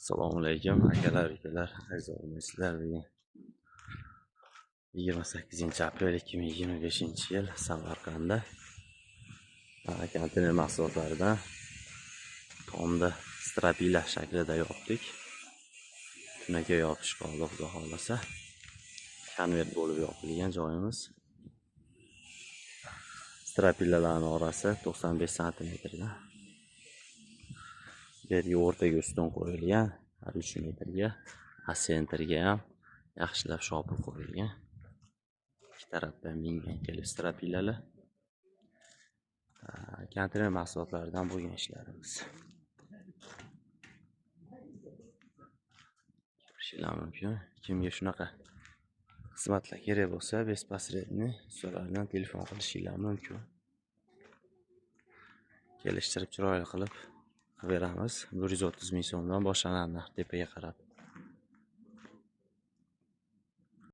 Assalomu alaykum akalar, ukalar, aziz obunachilar. Bugun 28-aprel 2025-yil Samarqandda konteyner mahsulotlaridan tomni strapila shaklida yopdik. Tunaga yopish qoldi, xudo xolasa. Konvert bo'lib yopilgan joyimiz. Strapilalarning orasi 95 santimetrda. Bu yerga o'rtaga ustun qo'yilgan, 3 metrga, sentrga ham yaxshilab shopib qo'yilgan. İki tarafdan mingan kelib strapilalar. Konteyner mahsulotlaridan bo'lgan ishlarimiz. Ko'rishinglar mumkin. Kimga shunaqa xizmatlar kerak bo'lsa, bezposredni ustolardan telefon qilishinglar mumkin. Kelishtirib chiroyli qilib beramiz. 130 ming so'mdan boshlanadi tepaga qarab.